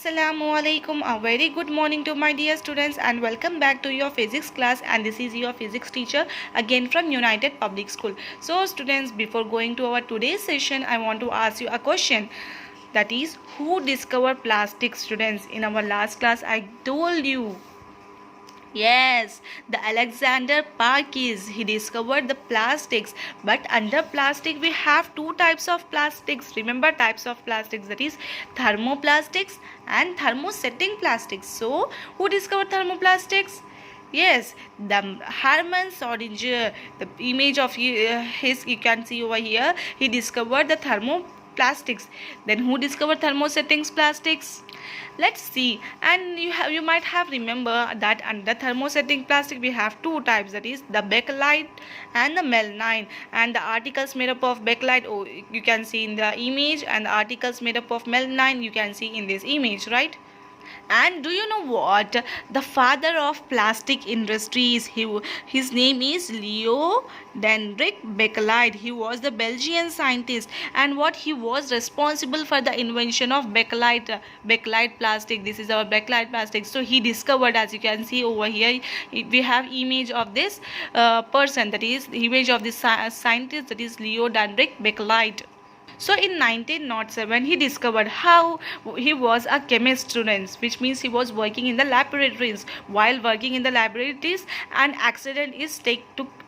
Assalamualaikum. A very good morning to my dear students and welcome back to your physics class, and this is your physics teacher again from United Public School. So students, before going to our today's session, I want to ask you a question. That is, who discovered plastic? Students, in our last class I told you, yes, the Alexander Parkes, he discovered the plastics. But under plastic we have two types of plastics. Remember types of plastics, that is thermoplastics and thermosetting plastics. So who discovered thermoplastics? Yes, the Hermann Schrödinger. The image of his you can see over here. He discovered the thermoplastics. Then who discovered thermosetting plastics? Let's see. And you might have remember that under thermosetting plastic we have two types, that is the bakelite and the melamine. And the articles made up of bakelite, oh, you can see in the image, and the articles made up of melamine you can see in this image, right? And do you know what? The father of plastic industries, his name is Leo Denrick Bakelite. He was the Belgian scientist, and what he was responsible for the invention of bakelite plastic. This is our bakelite plastic. So he discovered, as you can see over here, we have image of this person, that is image of this scientist, that is Leo Denrick Bakelite. So in 1907 he discovered how he was a chemist student, which means he was working in the laboratories. While working in the laboratories, an accident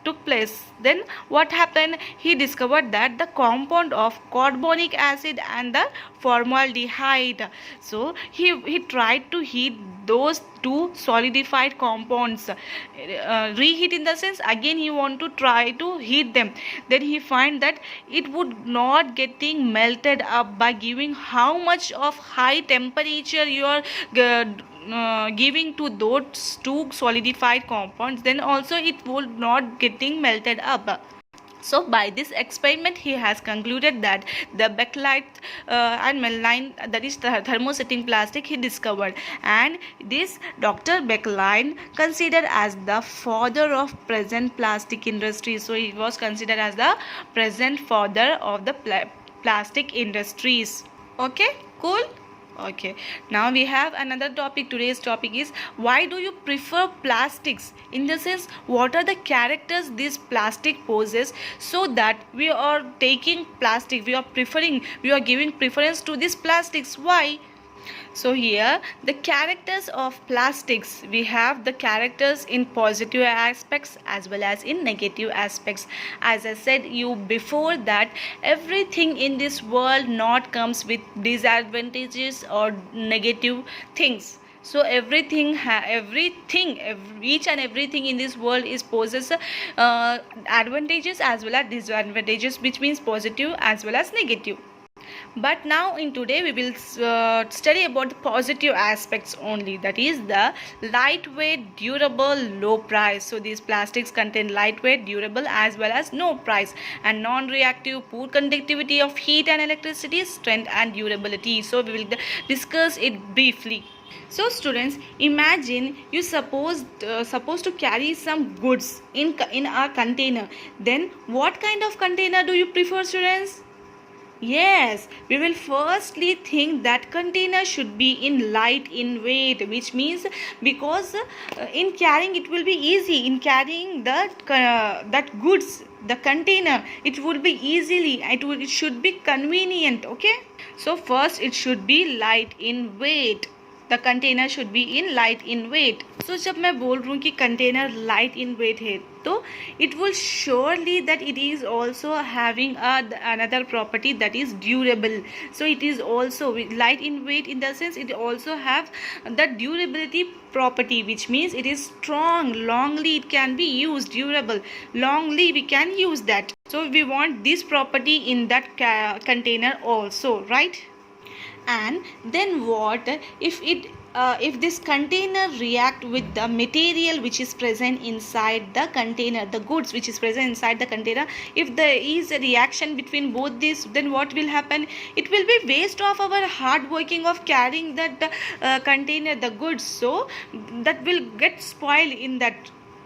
took place. Then what happened? He discovered that the compound of carbonic acid and the formaldehyde. So he tried to heat those two solidified compounds. Reheat in the sense, again he want to try to heat them. Then he find that it would not getting melted up by giving how much of high temperature you are giving to those two solidified compounds, then also it will not getting melted up. So by this experiment he has concluded that the bakelite and melamine, that is the thermosetting plastic, he discovered. And this Dr. Bakelite considered as the father of present plastic industry. So he was considered as the present father of the plastic industries. Okay, cool. Okay, now we have another topic. Today's topic is, why do you prefer plastics? In the sense, what are the characters this plastic poses, so that we are taking plastic, we are giving preference to these plastics. Why? So here the characters of plastics, we have the characters in positive aspects as well as in negative aspects. As I said you before, that everything in this world not comes with disadvantages or negative things. So each and everything in this world is possess advantages as well as disadvantages, which means positive as well as negative. But now in today we will study about the positive aspects only, that is the lightweight, durable, low price. So these plastics contain lightweight, durable as well as no price, and non-reactive, poor conductivity of heat and electricity, strength and durability. So we will discuss it briefly. So students, imagine you supposed to carry some goods in a container. Then what kind of container do you prefer, students? Yes, we will firstly think that container should be in light in weight, which means because in carrying it will be easy. In carrying that goods, the container, it would be easily, it should be convenient. Okay, so first it should be light in weight. The container should be in light in weight. So जब मैं बोल रहा हूँ कि container light in weight है, तो it will surely that it is also having another property, that is durable. So it is also light in weight in the sense it also have the durability property, which means it is strong, longly it can be used, durable, longly we can use that. So we want this property in that container also, right? And then what if this container react with the material which is present inside the container, the goods which is present inside the container, if there is a reaction between both these, then what will happen? It will be waste of our hard working of carrying that container, the goods. So that will get spoiled in that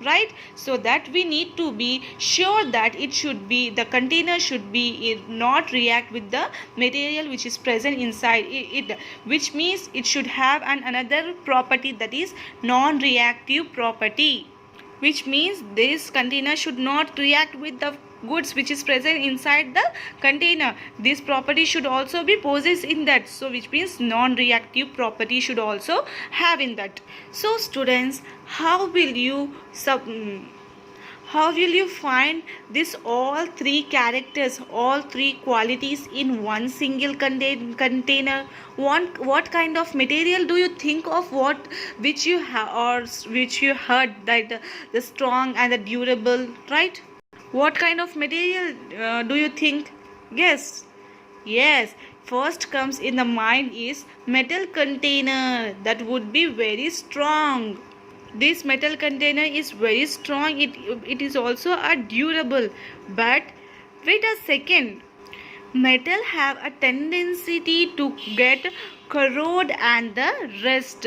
right? So that we need to be sure that the container should be not react with the material which is present inside it, which means it should have another property, that is non-reactive property, which means this container should not react with the goods which is present inside the container. This property should also be possessed in that, so which means non-reactive property should also have in that. So students, how will you find this all three characters, all three qualities in one single container? What kind of material do you think of, which you which you heard, that the strong and the durable, right? What kind of material do you think? Guess. Yes, first comes in the mind is metal container, that would be very strong. This metal container is very strong. It is also a durable. But wait a second. Metal have a tendency to get corrode and the rust.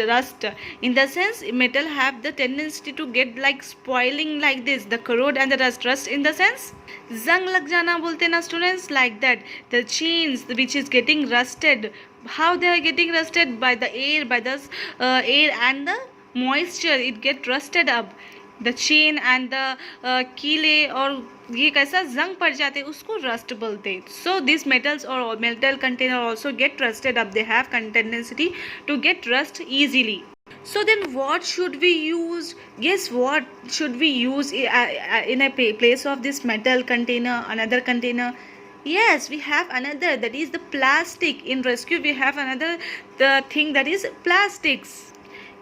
In the sense, metal have the tendency to get like spoiling like this, the corrode and the rust in the sense zang lag jana bolte na students, like that. The chains which is getting rusted, how they are getting rusted? By the air, by the air and the moisture, it get rusted up. The chain and the कीले और ये कैसा जंग पड़ जाते उसको rust बोलते. So these metals or metal container also get rusted up. They have tendency to get rust easily. So then what should we use? Guess what should we use in a place of this metal container, another container? Yes, we have another, that is the plastic. In rescue we have another the thing, that is plastics.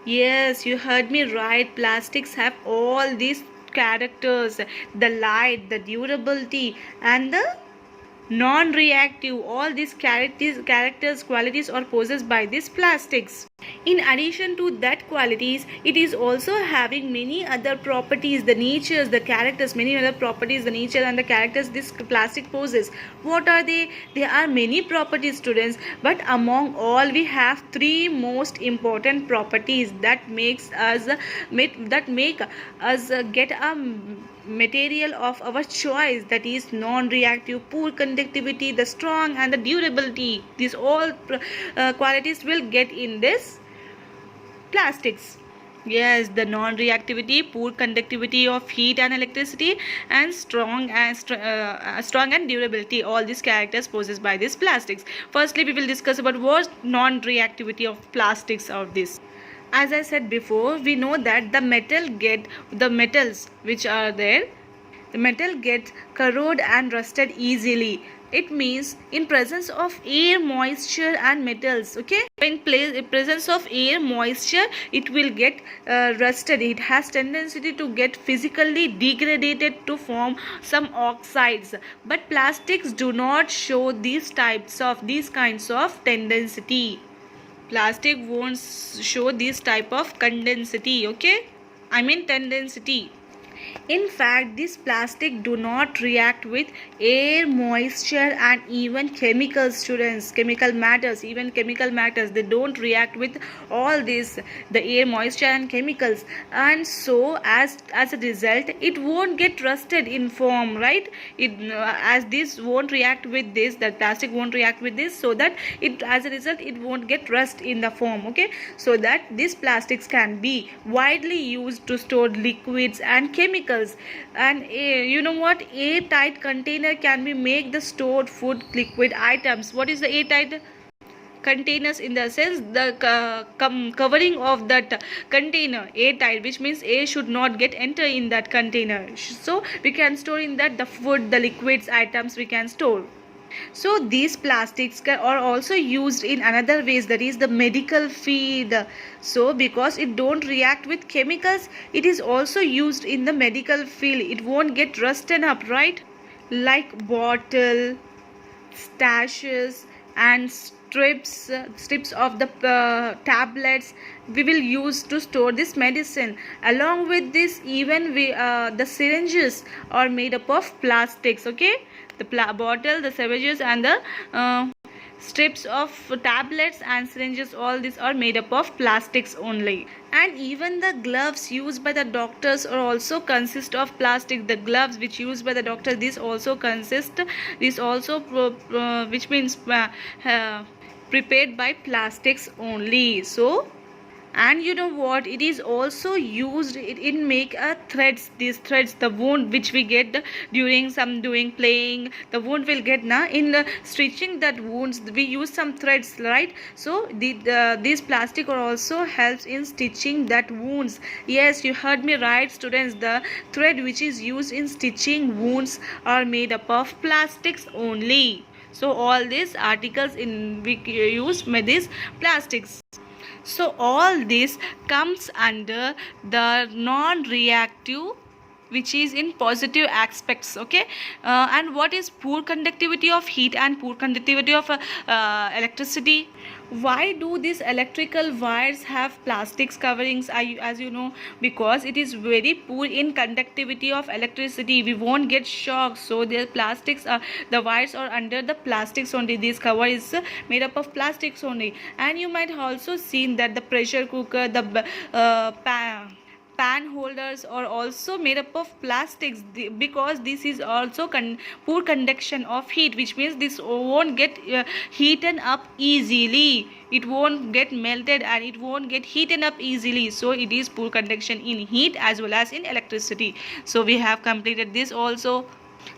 Yes, you heard me right. Plastics have all these characters, the light, the durability and the non-reactive. All these characters, qualities are possessed by these plastics. In addition to that qualities, it is also having many other properties, the natures, the characters, many other properties, the nature and the characters this plastic possesses. What are they? There are many properties, students, but among all we have three most important properties that make us get a material of our choice, that is non-reactive, poor conductivity, the strong and the durability. These all qualities will get in this plastics. Yes, the non-reactivity, poor conductivity of heat and electricity, and strong and durability. All these characters possessed by these plastics. Firstly, we will discuss about what non-reactivity of plastics of this. As I said before, we know that the metals which are there, the metal gets corrode and rusted easily. It means in presence of air, moisture and metals. Okay, in presence of air, moisture, it will get rusted. It has tendency to get physically degraded to form some oxides. But plastics do not show these kinds of tendency. Plastic won't show this type of condensity. Okay, I mean tendency. In fact, this plastic do not react with air, moisture and even chemicals, students. Chemical matters, even chemical matters, they don't react with all this, the air, moisture and chemicals. And so as a result, it won't get rusted in form, right? As this won't react with this, that plastic won't react with this, so that it, as a result, it won't get rust in the form. Okay, so that these plastics can be widely used to store liquids and chemicals. And you know what, airtight container can be make the stored food, liquid items. What is the airtight containers? In the sense, the covering of that container airtight, which means air should not get enter in that container. So we can store in that the food, the liquids items we can store. So these plastics are also used in another ways, that is the medical field. So because it don't react with chemicals, it is also used in the medical field. It won't get rusted up, right? Like bottle, stashes and strips of the tablets we will use to store this medicine. Along with this, even the syringes are made up of plastics. Okay, the bottle, the syringes and the strips of tablets and syringes, all these are made up of plastics only. And even the gloves used by the doctors are also consist of plastic. The gloves which used by the doctor, this also consist, this also which means prepared by plastics only. So, and you know what, it is also used in make a threads. These threads, the wound which we get during some doing playing, the wound will get na in stitching that wounds, we use some threads, right? So these plastic are also helps in stitching that wounds. Yes, you heard me right, students. The thread which is used in stitching wounds are made up of plastics only. So all these articles in we use with these plastics. So all this comes under the non-reactive, which is in positive aspects. Okay. And what is poor conductivity of heat and poor conductivity of electricity? Why do these electrical wires have plastics coverings? As you know, because it is very poor in conductivity of electricity, we won't get shock. So the plastics are, the wires are under the plastics only. This cover is made up of plastics only. And you might also seen that the pressure cooker, the pan holders are also made up of plastics, because this is also poor conduction of heat, which means this won't get heated up easily. It won't get melted and it won't get heated up easily. So it is poor conduction in heat as well as in electricity. So we have completed this also.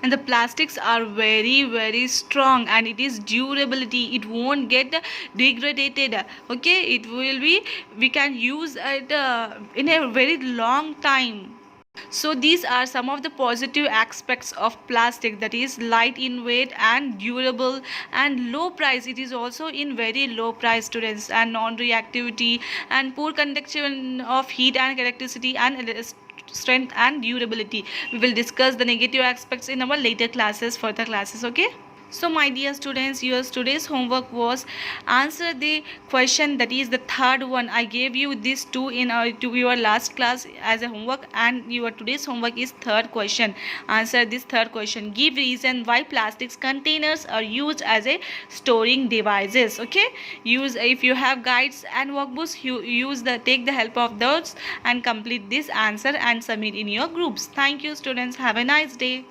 And the plastics are very strong, and it is durability, it won't get degraded. Okay, it will be, we can use it in a very long time. So these are some of the positive aspects of plastic, that is light in weight and durable and low price. It is also in very low price, students. And non-reactivity and poor conduction of heat and electricity and strength and durability. We will discuss the negative aspects in our later classes, further classes. Okay. So my dear students, your today's homework was answer the question, that is the third one. I gave you these two in to your last class as a homework, and your today's homework is third question. Answer this third question. Give reason why plastics containers are used as a storing devices. Okay, use, if you have guides and workbooks, you use the, take the help of those and complete this answer and submit in your groups. Thank you, students. Have a nice day.